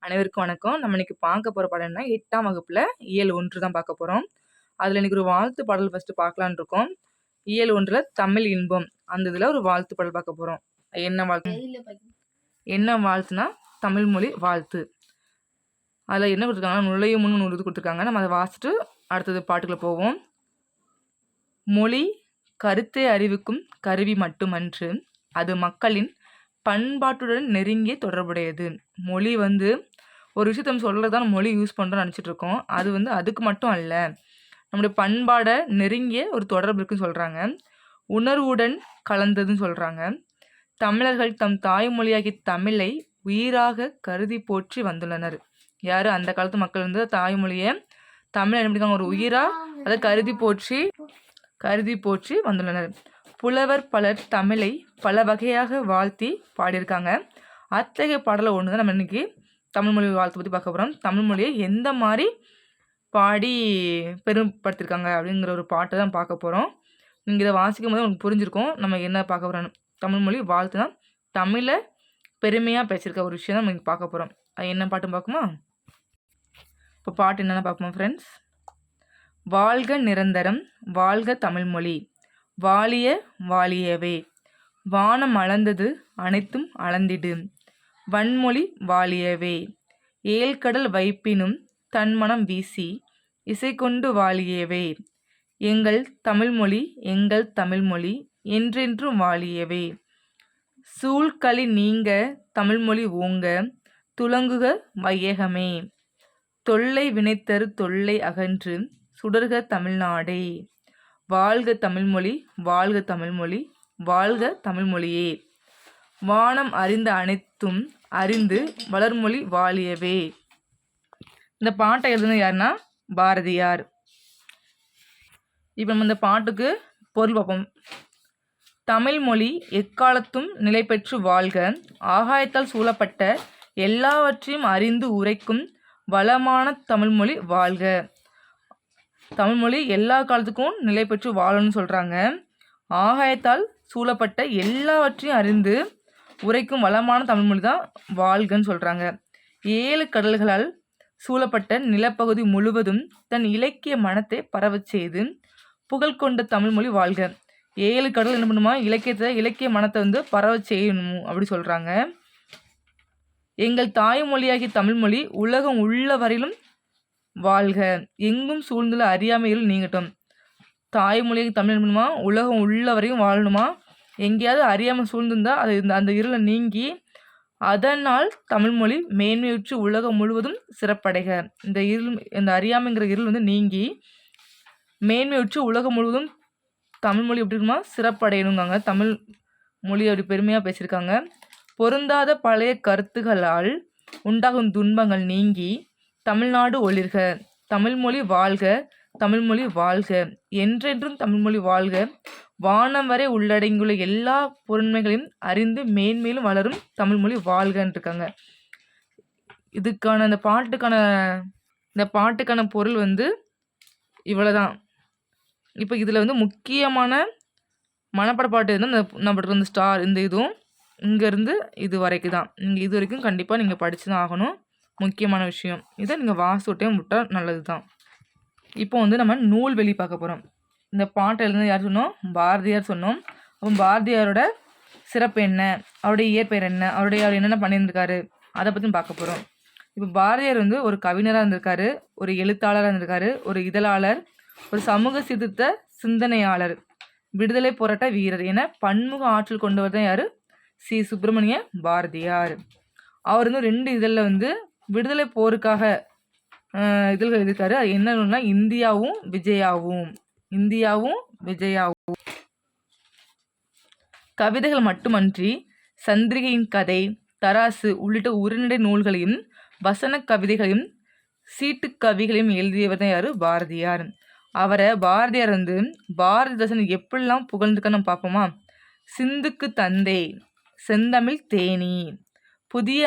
அனைவருக்கும் வணக்கம். நம்ம இன்னைக்கு பார்க்க போற பாடம் என்ன 8ஆம் வகுப்புல இயல் 1 தான் பார்க்க போறோம். அதுல இன்னைக்கு ஒரு வாழ்த்து பாடல் ஃபர்ஸ்ட் பார்க்கலான்னு இருக்கோம். இயல் 1ல தமிழ் இன்பம் அந்த இதுல ஒரு வாழ்த்து பாடல் பார்க்க போறோம். என்ன வாழ்த்து? என்ன வாழ்த்துனா தமிழ் மொழி வாழ்த்து. அதுல என்ன கொடுத்துருக்காங்க, நுழையும் முன் இது கொடுத்துருக்காங்க. நம்ம அதை வாசிச்சுட்டு அடுத்தது பாட்டுக்குள்ள போவோம். மொழி கருத்தை அறிவிக்கும் கருவி மட்டுமன்று, அது மக்களின் பண்பாட்டுடன் நெருங்கிய தொடர்புடையது. மொழி ஒரு விஷயத்த நம்ம சொல்கிறது தான் மொழி யூஸ் பண்ணுறோம்னு நினச்சிட்டு இருக்கோம். அது அதுக்கு மட்டும் அல்ல, நம்முடைய பண்பாடை நெருங்கிய ஒரு தொடர்பு இருக்குன்னு சொல்கிறாங்க. உணர்வுடன் கலந்ததுன்னு சொல்கிறாங்க. தமிழர்கள் தம் தாய்மொழியாகிய தமிழை உயிராக கருதி போற்றி வந்துள்ளனர். யார்? அந்த காலத்து மக்கள் தாய்மொழியை தமிழை என்ன பண்ணிருக்காங்க, ஒரு உயிராக அதை கருதி போற்றி வந்துள்ளனர். புலவர் பலர் தமிழை பல வகையாக வாழ்த்தி பாடியிருக்காங்க. அத்தகைய பாடலை ஒன்று தான் நம்ம இன்னைக்கு தமிழ் மொழி வாழ்த்து பற்றி பார்க்க போகிறோம். தமிழ் மொழியை எந்த மாதிரி பாடி பெருமைப்படுத்திருக்காங்க அப்படிங்கிற ஒரு பாட்டை தான் பார்க்க போகிறோம். நீங்கள் இதை வாசிக்கும் போது உங்களுக்கு புரிஞ்சிருக்கும் நம்ம என்ன பார்க்க போகிறோம். தமிழ் மொழி வாழ்த்து தான் தமிழை பெருமையாக பேசியிருக்க ஒரு விஷயம் தான் நம்ம இங்கே பார்க்க போகிறோம். அது என்ன பாட்டுன்னு பார்க்குமா? இப்போ பாட்டு என்னென்ன பார்ப்போம் ஃப்ரெண்ட்ஸ். வாழ்க நிரந்தரம் வாழ்க தமிழ்மொழி, வாழிய வாழியவே, வானம் அளந்தது அனைத்தும் அளந்திடு, வன்மொழி வாழியவே, ஏழ்கடல் வைப்பினும் தன்மனம் வீசி இசைக்கொண்டு வாழியவே, எங்கள் தமிழ்மொழி எங்கள் தமிழ்மொழி என்றென்றும் வாழியவே, சூழ்களி நீங்க தமிழ்மொழி ஓங்க துலங்குக வையகமே, தொல்லை வினைத்தரு தொல்லை அகன்று சுடர்க தமிழ்நாடே, வாழ்க தமிழ்மொழி வாழ்க தமிழ்மொழி வாழ்க தமிழ்மொழியே, வானம் அறிந்த அனைத்தும் அறிந்து வளர்மொழி வாழியவே. இந்த பாட்டை எழுதுனது யாருன்னா பாரதியார். இப்போ நம்ம இந்த பாட்டுக்கு பொருள் பார்ப்போம். தமிழ்மொழி எக்காலத்தும் நிலை பெற்று வாழ்க, ஆகாயத்தால் சூழப்பட்ட எல்லாவற்றையும் அறிந்து உரைக்கும் வளமான தமிழ்மொழி வாழ்க. தமிழ்மொழி எல்லா காலத்துக்கும் நிலை பெற்று வாழணும்னு சொல்கிறாங்க. ஆகாயத்தால் சூழப்பட்ட எல்லாவற்றையும் அறிந்து உரைக்கும் வளமான தமிழ்மொழி தான் வாழ்கன்னு சொல்கிறாங்க. 7 கடல்களால் சூழப்பட்ட நிலப்பகுதி முழுவதும் தன் இலக்கிய மனத்தை பரவச் செய்து புகழ் கொண்ட தமிழ்மொழி வாழ்க. 7 கடல் என்ன பண்ணுமா, இலக்கிய மனத்தை பரவச் செய்யணும் அப்படி சொல்கிறாங்க. எங்கள் தாய்மொழியாகிய தமிழ்மொழி உலகம் உள்ள வரையிலும் வாழ்க, எங்கும் சூழ்ந்துள்ள அறியாமைகள் நீங்கட்டும். தாய்மொழியாக தமிழ் என்ன பண்ணுமா, உலகம் உள்ள வரையும் வாழணுமா, எங்கேயாவது அறியாமல் சூழ்ந்திருந்தா அது அந்த இருளை நீங்கி அதனால் தமிழ்மொழி மேன்மையுற்று உலகம் முழுவதும் சிறப்படைக. இந்த அறியாமைங்கிற இருள் நீங்கி மேன்மையுற்று உலகம் முழுவதும் தமிழ்மொழி எப்படி இருக்குமா, சிறப்படையணுங்காங்க. தமிழ் மொழி அப்படி பெருமையாக பேசியிருக்காங்க. பொருந்தாத பழைய கருத்துகளால் உண்டாகும் துன்பங்கள் நீங்கி தமிழ்நாடு ஒளிர்க, தமிழ்மொழி வாழ்க தமிழ்மொழி வாழ்க, என்றென்றும் தமிழ்மொழி வாழ்க, வானம் வரை உள்ளடங்கியுள்ள எல்லா பொருண்மைகளையும் அறிந்து மேன்மேலும் வளரும் தமிழ்மொழி வாழ்கன்னு இருக்காங்க. இதுக்கான இந்த பாட்டுக்கான பொருள் இவ்வளோதான். இப்போ இதில் முக்கியமான மனப்பாட பாட்டு இந்த ஸ்டார் இந்த இதுவும் இங்கேருந்து இது வரைக்கும் தான். நீங்கள் இது வரைக்கும் கண்டிப்பாக நீங்கள் படித்து தான் ஆகணும். முக்கியமான விஷயம் இதை நீங்கள் வாசிட்டே விட்டால் நல்லது தான். இப்போ நம்ம நூல்வெளி பார்க்க போகிறோம். இந்த பாட்டை எழுதுனது யார் சொன்னோம்? பாரதியார் சொன்னோம். அப்போ பாரதியாரோட சிறப்பு என்ன, அவருடைய இயற்பெயர் என்ன, அவர் என்னென்ன பண்ணியிருந்திருக்காரு அதை பற்றி பார்க்க போகிறோம். இப்போ பாரதியார் ஒரு கவிஞராக இருந்திருக்காரு, ஒரு எழுத்தாளராக இருந்திருக்காரு, ஒரு இதழாளர், ஒரு சமூக சீர்திருத்த சிந்தனையாளர், விடுதலை போராட்ட வீரர் என பன்முக ஆற்றல் கொண்டவர் தான் யார்? சி. சுப்பிரமணிய பாரதியார். அவர் 2 இதழில் விடுதலை போருக்காக இதழ்கள் எழுதியிருக்காரு. அது என்னன்னா இந்தியாவும் விஜயாவும். கவிதைகள் மட்டுமன்றி சந்திரிகையின் கதை, தராசு உள்ளிட்ட உரைநடை நூல்களையும் வசன கவிதைகளையும் சீட்டு கவிகளையும் எழுதியவர் தான் யாரு? பாரதியார். பாரதியார் பாரதிதாசன் எப்படிலாம் புகழ்ந்துக்க நம்ம பார்ப்போமா? சிந்துக்கு தந்தை, செந்தமிழ் தேனி, புதிய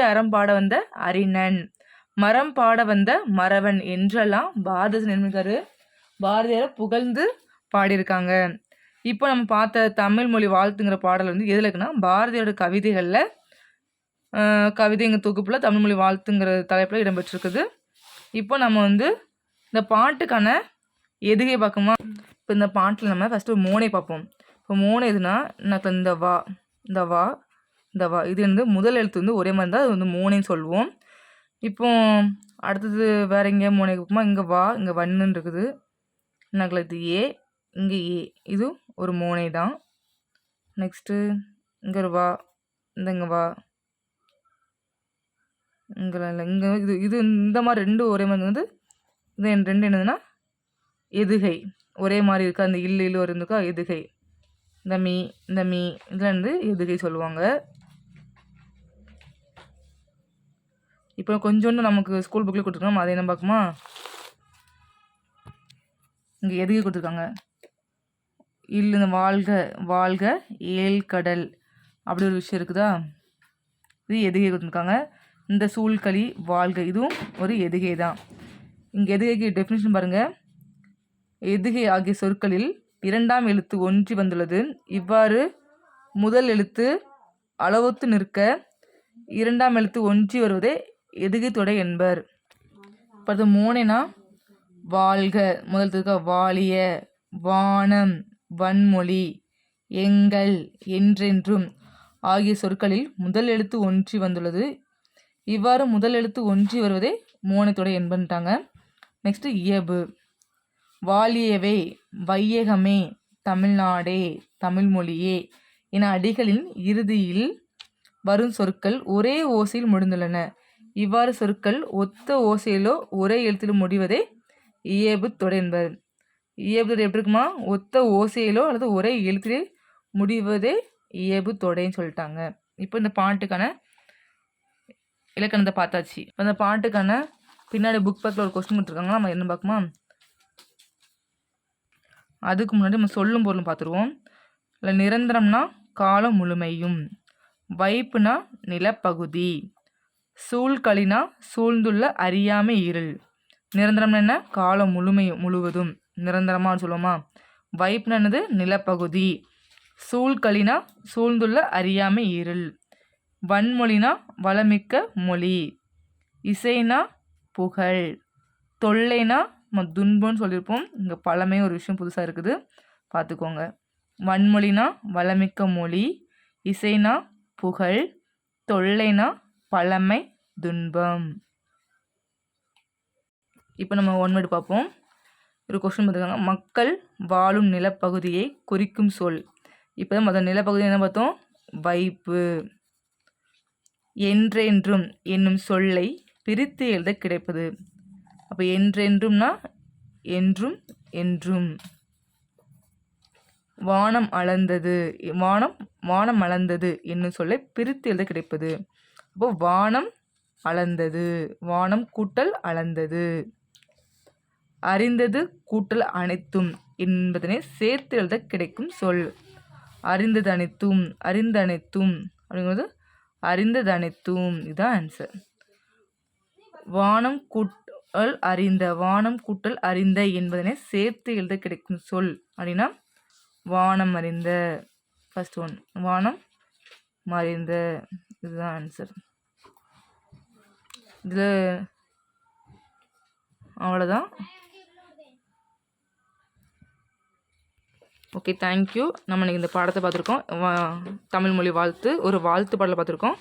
அறம் பாட வந்த அறிஞன், மரம் பாட வந்த மறவன் என்றெல்லாம் பாரதிதாசன் என்ன பாரதியாரை புகழ்ந்து பாடியிருக்காங்க. இப்போ நம்ம பார்த்த தமிழ் மொழி வாழ்த்துங்கிற பாடல் எதில் இருக்குன்னா பாரதியோட கவிதைகளில் கவிதைங்க தொகுப்பில் தமிழ்மொழி வாழ்த்துங்கிற தலைப்பில் இடம்பெற்றிருக்குது. இப்போ நம்ம வந்து இந்த பாட்டுக்கான எதுகை பார்க்குமா. இப்போ இந்த பாட்டில் நம்ம ஃபஸ்ட்டு ஒரு மோனை பார்ப்போம். இப்போ மோனை எதுனா எனக்கு இந்த வா இந்த வா இந்த வா இது வந்து முதல் எழுத்து வந்து ஒரே மாதிரி தான் அது வந்து மோனைன்னு சொல்லுவோம். இப்போ அடுத்தது வேறு எங்கேயா மோனை பார்ப்போமா. இங்கே வா இங்கே வன்னுன்னு இருக்குது. எனக்கு இது ஏ இங்கே ஏ இது ஒரு மோனை தான். நெக்ஸ்ட்டு இங்கே ஒரு வா இங்கே வா இங்கே இல்லை இங்கே இது இது இந்த மாதிரி ரெண்டும் ஒரே மாதிரி வந்து இது ரெண்டு என்னதுன்னா எதுகை ஒரே மாதிரி இருக்கா. அந்த இல்லு ஒரு இருந்துக்கா எதுகை. இந்த மீ இதில் வந்து எதுகை சொல்லுவாங்க. இப்போ கொஞ்சோண்டு நமக்கு ஸ்கூல் புக்கில் கொடுத்துருக்கோம். அதை என்ன பார்க்குமா. இங்கே எதுகை கொடுத்துருக்காங்க. இல்லு இந்த வாழ்க வாழ்க ஏழ்கடல் அப்படி ஒரு விஷயம் இருக்குதா. இது எதுகை கொடுத்துருக்காங்க. இந்த சூழ்களி வாழ்க இதுவும் ஒரு எதுகை தான். இங்கே எதுகைக்கு டெஃபினிஷன் பாருங்கள். எதுகை ஆகிய சொற்களில் இரண்டாம் எழுத்து ஒன்றி வந்துள்ளது. இவ்வாறு முதல் எழுத்து அளவொத்து நிற்க இரண்டாம் எழுத்து ஒன்றி வருவதே எதுகை தொடை என்பர். இப்போ அது மோனைனா வாழ்க முதல் எழுத்து வாழிய வானம் வன்மொழி எங்கள் என்றென்றும் ஆகிய சொற்களில் முதல் எழுத்து ஒன்றி வந்துள்ளது. இவ்வாறு முதல் எழுத்து ஒன்றி வருவதே மோனை தொடை என்பன்ட்டாங்க. நெக்ஸ்ட்டு இயல்பு வாழியவே வையகமே தமிழ்நாடே தமிழ்மொழியே என அடிகளின் இறுதியில் வரும் சொற்கள் ஒரே ஓசையில் முடிந்துள்ளன. இவ்வாறு சொற்கள் ஒத்த ஓசையிலோ ஒரே எழுத்திலும் முடிவதே இயல்பு தொடை என்பர். இயல்பு தொடை எப்படி இருக்குமா. ஒத்த ஓசையிலோ அல்லது ஒரே எழுத்திலே முடிவதே இயல்பு தொடைன்னு சொல்லிட்டாங்க. இப்போ இந்த பாட்டுக்கான இலக்கணத்தை பார்த்தாச்சு. இப்போ இந்த பாட்டுக்கான பின்னாடி புக் பேக்கில் ஒரு கொஸ்டின் கொடுத்துருக்காங்க. நம்ம என்ன பார்க்குமா. அதுக்கு முன்னாடி நம்ம சொல்லும் பொருளும் பார்த்துருவோம். இல்லை நிரந்தரம்னா காலம் முழுமையும், வைப்புனா நிலப்பகுதி, சூழ்களினா சூழ்ந்துள்ள அறியாமை இருள். நிரந்தரம்னா என்ன காலம் முழுவதும் நிரந்தரமாக சொல்லுவோமா. வைப்புனா என்னது நிலப்பகுதி, சூழ்களினா சூழ்ந்துள்ள அறியாமை இருள், வன்மொழினா வளமிக்க மொழி, இசைனா புகழ், தொல்லைனா நம்ம துன்பம்னு சொல்லியிருப்போம். இங்கே பழமை ஒரு விஷயம் புதுசாக இருக்குது பார்த்துக்கோங்க. வன்மொழினா வளமிக்க மொழி, இசைனா புகழ், தொல்லைனா பழமை துன்பம். இப்போ நம்ம ஒன்வேர்டு பார்ப்போம். ஒரு கொஸ்டின் பார்த்துருக்காங்க. மக்கள் வாழும் நிலப்பகுதியை குறிக்கும் சொல். இப்போ தான் முதல் நிலப்பகுதி என்ன பார்த்தோம். வைப்பு. என்றென்றும் என்னும் சொல்லை பிரித்து எழுத கிடைப்பது. அப்போ என்றென்றும்னா என்றும் என்றும். வானம் அளந்தது வானம் அளந்தது என்னும் சொல்லை பிரித்து எழுத கிடைப்பது. அப்போ வானம் அளந்தது வானம் கூட்டல் அளந்தது. அறிந்தது கூட்டல் அனைத்தும் என்பதனை சேர்த்து எழுத கிடைக்கும் சொல். அறிந்தது அனைத்தும் அறிந்த அனைத்தும் அப்படிங்கிறது அறிந்தது அனைத்தும் இதுதான் ஆன்சர். வானம் கூட்டல் அறிந்த வானம் கூட்டல் அறிந்த என்பதனை சேர்த்து எழுத கிடைக்கும் சொல் அப்படின்னா வானம் அறிந்த. ஃபர்ஸ்ட் ஒன் வானம் மறைந்த இதுதான் ஆன்சர். இதில் அவ்வளோதான். Okay, thank you. நம்ம இன்றைக்கி இந்த பாடத்தை பார்த்துருக்கோம். தமிழ்மொழி வாழ்த்து ஒரு வாழ்த்து பாடலை பார்த்துருக்கோம்.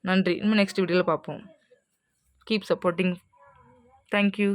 நன்றி. இன்னும் நெக்ஸ்ட் வீடியோவில் பார்ப்போம். Keep supporting. தேங்க்யூ.